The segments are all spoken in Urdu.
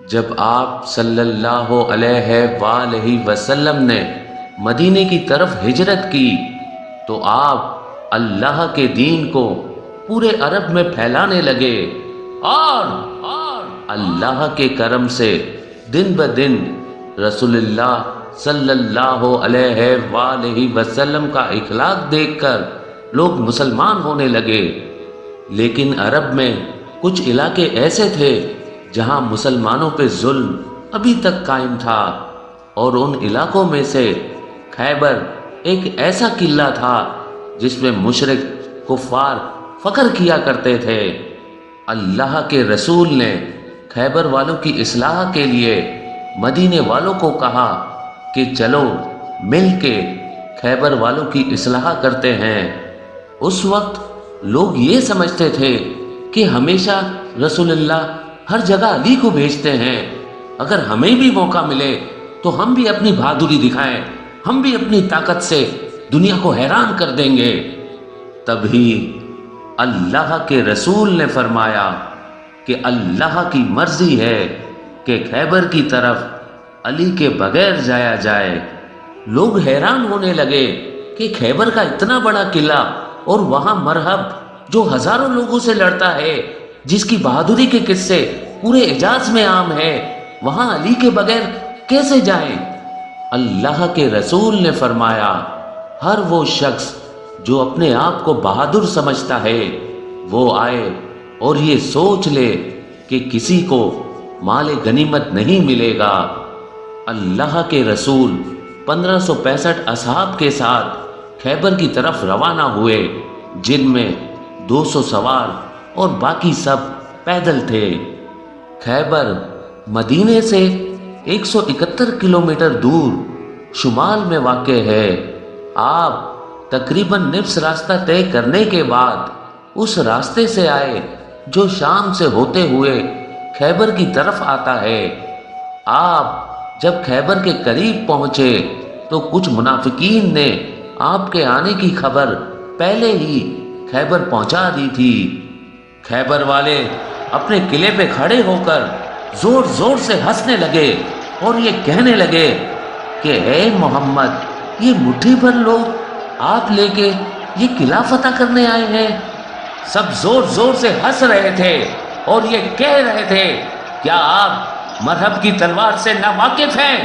جب آپ صلی اللہ علیہ وآلہ وسلم نے مدینے کی طرف ہجرت کی تو آپ اللہ کے دین کو پورے عرب میں پھیلانے لگے اور اللہ کے کرم سے دن بدن رسول اللہ صلی اللہ علیہ وآلہ وسلم کا اخلاق دیکھ کر لوگ مسلمان ہونے لگے۔ لیکن عرب میں کچھ علاقے ایسے تھے جہاں مسلمانوں پہ ظلم ابھی تک قائم تھا، اور ان علاقوں میں سے خیبر ایک ایسا قلعہ تھا جس میں مشرک کفار فخر کیا کرتے تھے۔ اللہ کے رسول نے خیبر والوں کی اصلاح کے لیے مدینے والوں کو کہا کہ چلو مل کے خیبر والوں کی اصلاح کرتے ہیں۔ اس وقت لوگ یہ سمجھتے تھے کہ ہمیشہ رسول اللہ ہر جگہ علی کو بھیجتے ہیں، اگر ہمیں بھی موقع ملے تو ہم بھی اپنی بہادری دکھائیں، ہم بھی اپنی طاقت سے دنیا کو حیران کر دیں گے۔ تبھی اللہ کے رسول نے فرمایا کہ اللہ کی مرضی ہے کہ خیبر کی طرف علی کے بغیر جایا جائے۔ لوگ حیران ہونے لگے کہ خیبر کا اتنا بڑا قلعہ اور وہاں مرہب جو ہزاروں لوگوں سے لڑتا ہے، جس کی بہادری کے قصے پورے حجاز میں عام ہے، وہاں علی کے بغیر کیسے جائیں؟ اللہ کے رسول نے فرمایا ہر وہ شخص جو اپنے آپ کو بہادر سمجھتا ہے وہ آئے اور یہ سوچ لے کہ کسی کو مال غنیمت نہیں ملے گا۔ اللہ کے رسول 1565 اصحاب کے ساتھ خیبر کی طرف روانہ ہوئے، جن میں 200 سوار اور باقی سب پیدل تھے۔ خیبر مدینے سے 171 کلومیٹر دور شمال میں واقع ہے۔ آپ تقریباً نصف راستہ طے کرنے کے بعد اس راستے سے آئے جو شام سے ہوتے ہوئے خیبر کی طرف آتا ہے۔ آپ جب خیبر کے قریب پہنچے تو کچھ منافقین نے آپ کے آنے کی خبر پہلے ہی خیبر پہنچا دی تھی۔ خیبر والے اپنے قلعے پہ کھڑے ہو کر زور زور سے ہنسنے لگے اور یہ کہنے لگے کہ اے محمد، یہ مٹھی بھر لوگ آپ لے کے یہ قلعہ فتح کرنے آئے ہیں۔ سب زور زور سے ہنس رہے تھے اور یہ کہہ رہے تھے کیا آپ مرہب کی تلوار سے نا واقف ہیں؟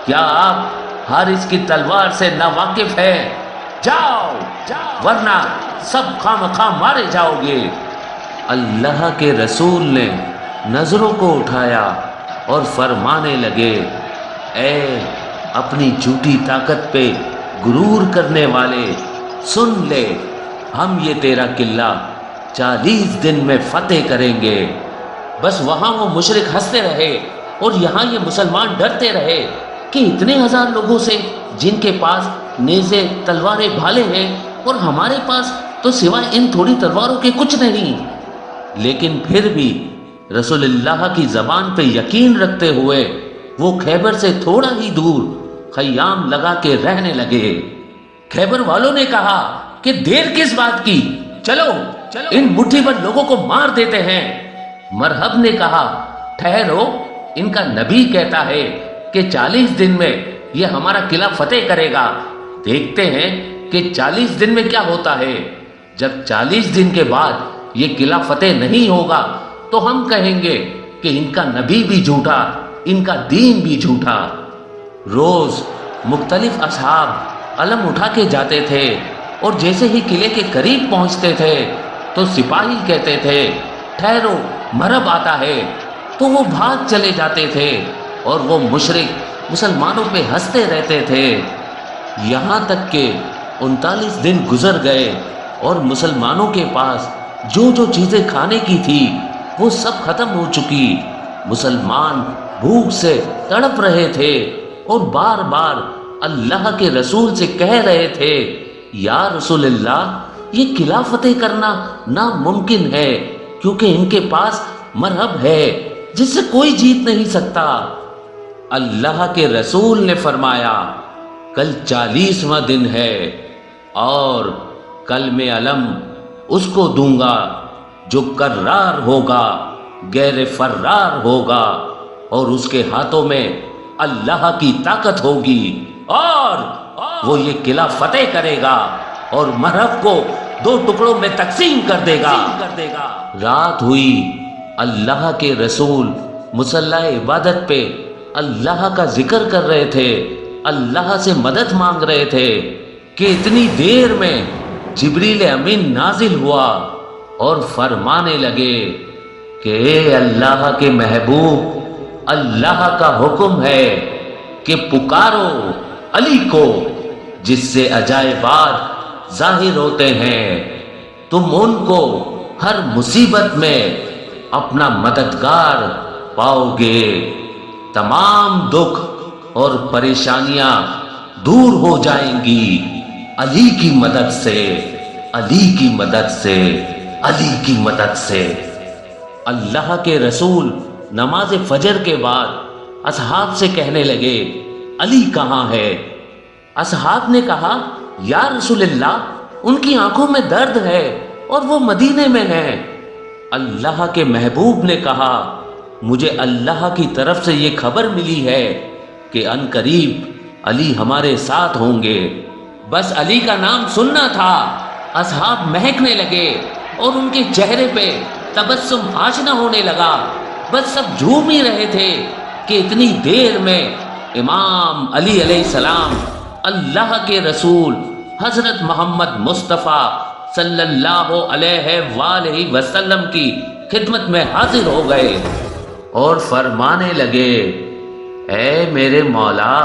کیا آپ حارث کی تلوار سے نا واقف ہیں؟ جاؤ ورنہ سب خامخواہ مارے جاؤ گے۔ اللہ کے رسول نے نظروں کو اٹھایا اور فرمانے لگے اے اپنی جھوٹی طاقت پہ غرور کرنے والے، سن لے، ہم یہ تیرا قلعہ 40 دن میں فتح کریں گے۔ بس وہاں وہ مشرک ہنستے رہے اور یہاں یہ مسلمان ڈرتے رہے کہ اتنے ہزار لوگوں سے جن کے پاس نیزے تلواریں بھالے ہیں اور ہمارے پاس تو سوائے ان تھوڑی تلواروں کے کچھ نہیں۔ لیکن پھر بھی رسول اللہ کی زبان پہ یقین رکھتے ہوئے وہ خیبر سے تھوڑا ہی دور خیام لگا کے رہنے لگے۔ خیبر والوں نے کہا کہ دیر کس بات کی، چلو ان مٹھی بھر لوگوں کو مار دیتے ہیں۔ مرہب نے کہا ٹھہرو، ان کا نبی کہتا ہے کہ 40 دن میں یہ ہمارا قلعہ فتح کرے گا، دیکھتے ہیں کہ 40 دن میں کیا ہوتا ہے۔ جب 40 دن کے بعد یہ قلعہ فتح نہیں ہوگا تو ہم کہیں گے کہ ان کا نبی بھی جھوٹا، ان کا دین بھی جھوٹا۔ روز مختلف اصحاب علم اٹھا کے جاتے تھے اور جیسے ہی قلعے کے قریب پہنچتے تھے تو سپاہی کہتے تھے ٹھہرو مرہب آتا ہے، تو وہ بھاگ چلے جاتے تھے اور وہ مشرک مسلمانوں پہ ہنستے رہتے تھے۔ یہاں تک کہ 39 دن گزر گئے اور مسلمانوں کے پاس جو جو چیزیں کھانے کی تھی وہ سب ختم ہو چکی۔ مسلمان بھوک سے تڑپ رہے تھے اور بار بار اللہ کے رسول سے کہہ رہے تھے یا رسول اللہ، یہ قلعہ فتح کرنا ناممکن ہے کیونکہ ان کے پاس مرہب ہے جس سے کوئی جیت نہیں سکتا۔ اللہ کے رسول نے فرمایا کل 40واں دن ہے اور کل میں علم اس کو دوں گا جو کرار ہوگا، غیر فرار ہوگا اور اس کے ہاتھوں میں اللہ کی طاقت ہوگی اور وہ یہ قلعہ فتح کرے گا اور مرحب کو 2 ٹکڑوں میں تقسیم کر دے گا۔ رات ہوئی، اللہ کے رسول مصلی عبادت پہ اللہ کا ذکر کر رہے تھے، اللہ سے مدد مانگ رہے تھے کہ اتنی دیر میں جبریل امین نازل ہوا اور فرمانے لگے کہ اے اللہ کے محبوب، اللہ کا حکم ہے کہ پکارو علی کو جس سے عجائبات ظاہر ہوتے ہیں، تم ان کو ہر مصیبت میں اپنا مددگار پاؤ گے، تمام دکھ اور پریشانیاں دور ہو جائیں گی علی کی مدد سے، علی کی مدد سے، علی کی مدد سے۔ اللہ کے رسول نماز فجر کے بعد اصحاب سے کہنے لگے علی کہاں ہے؟ اصحاب نے کہا یا رسول اللہ، ان کی آنکھوں میں درد ہے اور وہ مدینے میں ہیں۔ اللہ کے محبوب نے کہا مجھے اللہ کی طرف سے یہ خبر ملی ہے کہ ان قریب علی ہمارے ساتھ ہوں گے۔ بس علی کا نام سننا تھا، اصحاب مہکنے لگے اور ان کے چہرے پہ تبسم آشنا ہونے لگا۔ بس سب جھوم ہی رہے تھے کہ اتنی دیر میں امام علی علیہ السلام اللہ کے رسول حضرت محمد مصطفیٰ صلی اللہ علیہ وآلہ وسلم کی خدمت میں حاضر ہو گئے اور فرمانے لگے اے میرے مولا،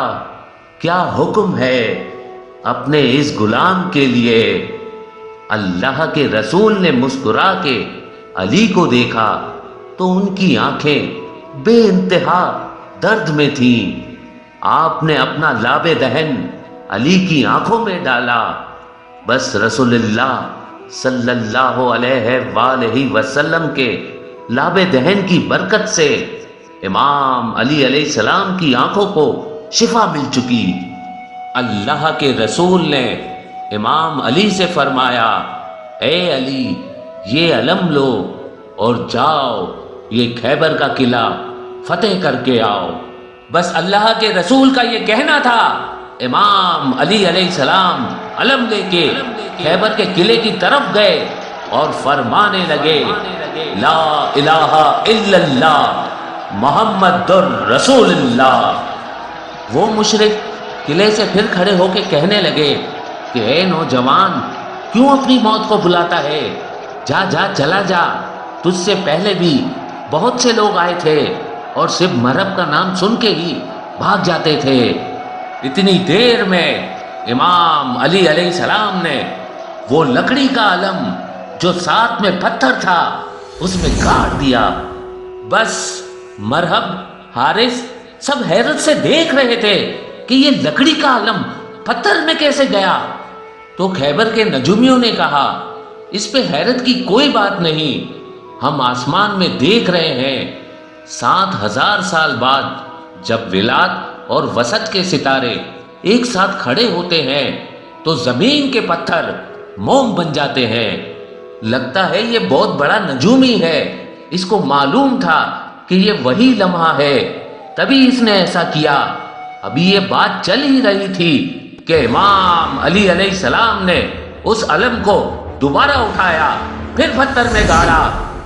کیا حکم ہے اپنے اس غلام کے لیے؟ اللہ کے رسول نے مسکرا کے علی کو دیکھا تو ان کی آنکھیں بے انتہا درد میں تھیں۔ آپ نے اپنا لاب دہن علی کی آنکھوں میں ڈالا۔ بس رسول اللہ صلی اللہ علیہ وآلہ وسلم کے لاب دہن کی برکت سے امام علی علیہ السلام کی آنکھوں کو شفا مل چکی۔ اللہ کے رسول نے امام علی سے فرمایا اے علی، یہ علم لو اور جاؤ یہ خیبر کا قلعہ فتح کر کے آؤ۔ بس اللہ کے رسول کا یہ کہنا تھا، امام علی علیہ السلام علم لے کے خیبر کے قلعے کی طرف گئے اور فرمانے لگے لا الہ الا اللہ محمد رسول اللہ۔ وہ مشرک قلعے سے پھر کھڑے ہو کے کہنے لگے کہ اے نوجوان، کیوں اپنی موت کو بلاتا ہے؟ جا جا چلا جا، تجھ سے پہلے بھی بہت سے لوگ آئے تھے اور صرف مرحب کا نام سن کے ہی بھاگ جاتے تھے۔ اتنی دیر میں امام علی علیہ السلام نے وہ لکڑی کا علم جو ساتھ میں پتھر تھا اس میں گاڑ دیا۔ بس مرحب، حارث سب حیرت سے دیکھ رہے تھے کہ یہ لکڑی کا علم پتھر میں کیسے گیا۔ تو خیبر کے نجومیوں نے کہا اس پہ حیرت کی کوئی بات نہیں، ہم آسمان میں دیکھ رہے ہیں 7000 سال بعد جب ولاد اور وسط کے ستارے ایک ساتھ کھڑے ہوتے ہیں تو زمین کے پتھر موم بن جاتے ہیں۔ لگتا ہے یہ بہت بڑا نجومی ہے، اس کو معلوم تھا کہ یہ وہی لمحہ ہے، تبھی اس نے ایسا کیا۔ ابھی یہ بات چل ہی رہی تھی کہ امام علی علیہ السلام نے اس علم کو دوبارہ اٹھایا، پھر پتھر میں گاڑا،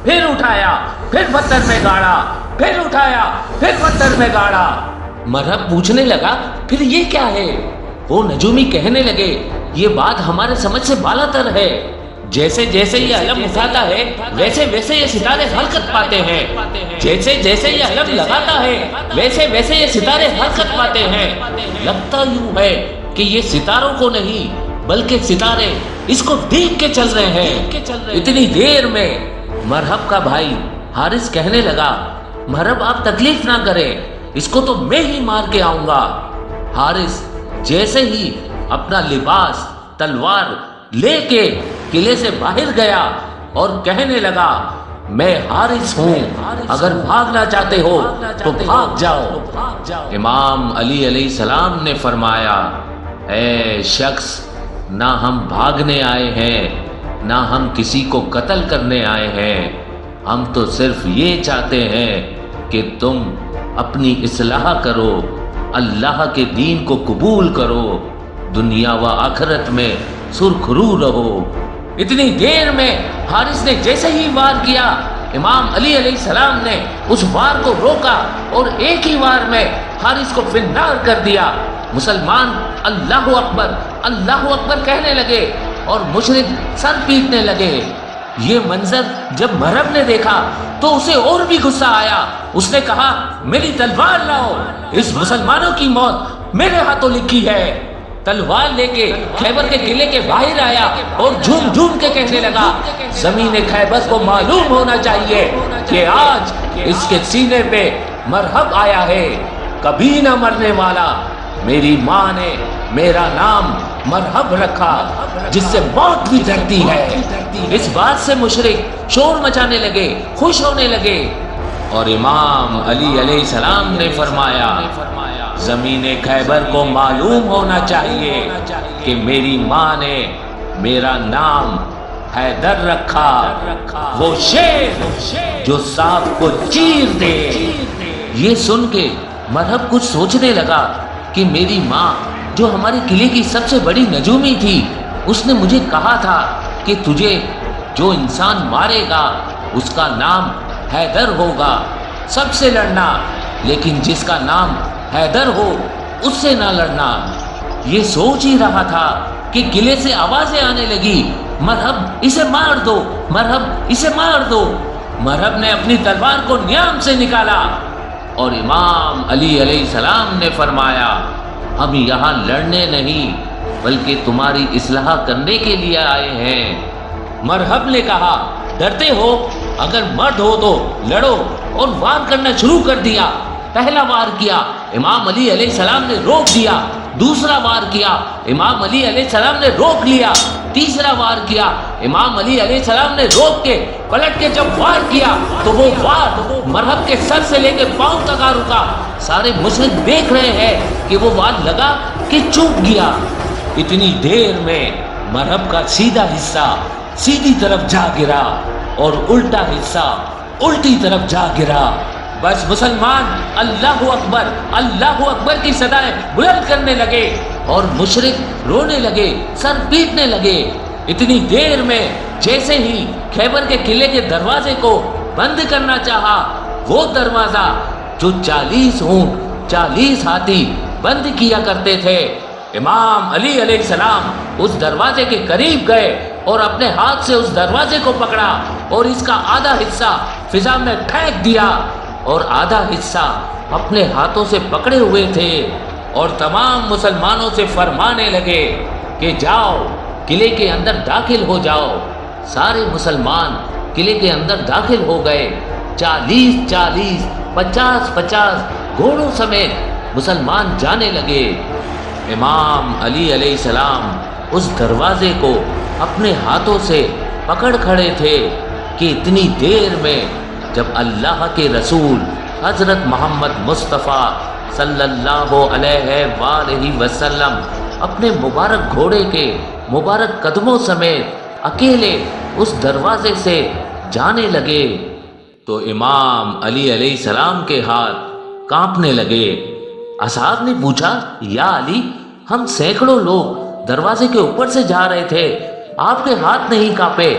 پھر اٹھایا، پھر پتھر میں گاڑا، پھر اٹھایا، پھر پتھر میں گاڑا۔ مرحب پوچھنے لگا پھر یہ کیا ہے؟ وہ نجومی کہنے لگے یہ بات ہمارے سمجھ سے بالاتر ہے، جیسے جیسے یہ علم اٹھاتا ہے ویسے ویسے یہ ستارے حرکت پاتے ہیں، جیسے جیسے یہ علم لگاتا ہے ویسے ویسے یہ ستارے حرکت پاتے ہیں۔ لگتا یوں ہے کہ یہ ستاروں کو نہیں بلکہ ستارے اس کو دیکھ کے چل رہے ہیں۔ اتنی دیر میں مرحب کا بھائی حارث کہنے لگا مرحب آپ تکلیف نہ کریں، اس کو تو میں ہی مار کے آؤں گا۔ حارث جیسے ہی اپنا لباس تلوار لے کے قلعے سے باہر گیا اور کہنے لگا میں حارث ہوں، اگر بھاگنا چاہتے ہو تو بھاگ جاؤ۔ امام علی علیہ السلام نے فرمایا اے شخص، نہ ہم بھاگنے آئے ہیں نہ ہم کسی کو قتل کرنے آئے ہیں، ہم تو صرف یہ چاہتے ہیں کہ تم اپنی اصلاح کرو، اللہ کے دین کو قبول کرو، دنیا و آخرت میں سرخرو رہو۔ اتنی دیر میں حارث نے جیسے ہی وار کیا، امام علی علیہ السلام نے اس وار کو روکا اور ایک ہی وار میں حارث کو فنار کر دیا۔ مسلمان اللہ اکبر کہنے لگے اور مشرک سر پیٹنے لگے۔ یہ منظر جب مرہب نے دیکھا تو اسے اور بھی غصہ آیا۔ اس نے کہا میری تلوار لاؤ، اس مسلمانوں کی موت میرے ہاتھوں لکھی ہے۔ تلوار لے کے خیبر کے قلعے کے باہر آیا اور جھوم جھوم کے کہنے لگا زمین خیبر کو معلوم ہونا چاہیے کہ آج اس کے سینے پہ مرہب آیا ہے، کبھی نہ مرنے والا۔ میری ماں نے میرا نام مرہب رکھا جس سے موت بھی ڈرتی ہے۔ اس بات سے مشرک شور مچانے لگے، خوش ہونے لگے، اور امام علی علیہ السلام نے فرمایا زمین خیبر کو معلوم ہونا چاہیے کہ میری ماں نے میرا نام حیدر رکھا، وہ شیر جو سانپ کو چیر دے۔ یہ سن کے مرہب کچھ سوچنے لگا کہ میری ماں جو ہمارے قلعے کی سب سے بڑی نجومی تھی، اس نے مجھے کہا تھا کہ تجھے جو انسان مارے گا اس کا نام حیدر ہوگا، سب سے لڑنا، لیکن جس کا نام حیدر ہو اس سے نہ لڑنا۔ یہ سوچ ہی رہا تھا کہ قلعے سے آوازیں آنے لگی مرہب اسے مار دو، مرہب اسے مار دو۔ مرہب نے اپنی تلوار کو نیام سے نکالا اور امام علی علیہ السلام نے فرمایا ہم یہاں لڑنے نہیں بلکہ تمہاری اصلاح کرنے کے لیے آئے ہیں۔ مرہب نے کہا ڈرتے ہو؟ اگر مرد ہو تو لڑو، اور وار کرنا شروع کر دیا۔ پہلا وار کیا، امام علی علیہ السلام نے روک دیا۔ دوسرا وار کیا، امام علی علیہ السلام نے روک لیا۔ تیسرا وار کیا، امام علی علیہ السلام نے روک کے پلٹ کے جب وار کیا تو وہ وار مرہب کے سر سے لے کے پاؤں تک آ رکا۔ سارے مشرک دیکھ رہے ہیں کہ وہ وار لگا کہ چوک گیا۔ اتنی دیر میں مرہب کا سیدھا حصہ سیدھی طرف جا گرا اور الٹا حصہ الٹی طرف جا گرا۔ بس مسلمان اللہ اکبر کی صدائیں بلند کرنے لگے اور مشرک رونے لگے، سر پیٹنے لگے۔ اتنی دیر میں جیسے ہی خیبر کے قلعے کے دروازے کو بند کرنا چاہا، وہ دروازہ جو 40 اونٹ 40 ہاتھی بند کیا کرتے تھے، امام علی علیہ السلام اس دروازے کے قریب گئے اور اپنے ہاتھ سے اس دروازے کو پکڑا اور اس کا آدھا حصہ فضا میں پھینک دیا اور آدھا حصہ اپنے ہاتھوں سے پکڑے ہوئے تھے، اور تمام مسلمانوں سے فرمانے لگے کہ جاؤ قلعے کے اندر داخل ہو جاؤ۔ سارے مسلمان قلعے کے اندر داخل ہو گئے۔ 40 50 گھوڑوں سمیت مسلمان جانے لگے۔ امام علی علیہ السلام اس دروازے کو اپنے ہاتھوں سے پکڑ کھڑے تھے کہ اتنی دیر میں جب اللہ کے رسول حضرت محمد مصطفیٰ صلی اللہ علیہ وآلہ وسلم اپنے مبارک گھوڑے کے مبارک قدموں سمیت اکیلے اس دروازے سے جانے لگے تو امام علی علیہ السلام کے ہاتھ کانپنے لگے۔ اصحاب نے پوچھا یا علی، ہم سینکڑوں لوگ دروازے کے اوپر سے جا رہے تھے، آپ کے ہاتھ نہیں کانپے؟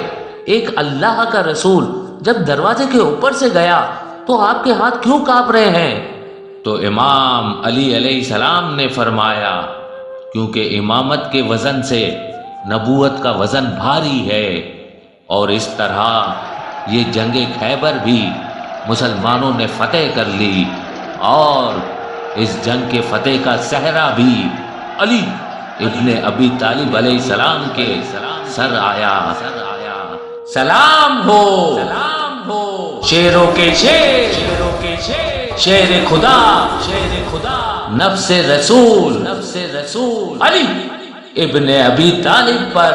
ایک اللہ کا رسول جب دروازے کے اوپر سے گیا تو آپ کے ہاتھ کیوں کانپ رہے ہیں؟ تو امام علی علیہ السلام نے فرمایا کیونکہ امامت کے وزن سے نبوت کا وزن بھاری ہے، اور اس طرح یہ جنگ خیبر بھی مسلمانوں نے فتح کر لی، اور اس جنگ کے فتح کا صحرا بھی علی ابن ابی طالب علیہ السلام کے سر آیا۔ سلام ہو شیروں کے شیر خدا نفس رسول علی ابن ابی طالب پر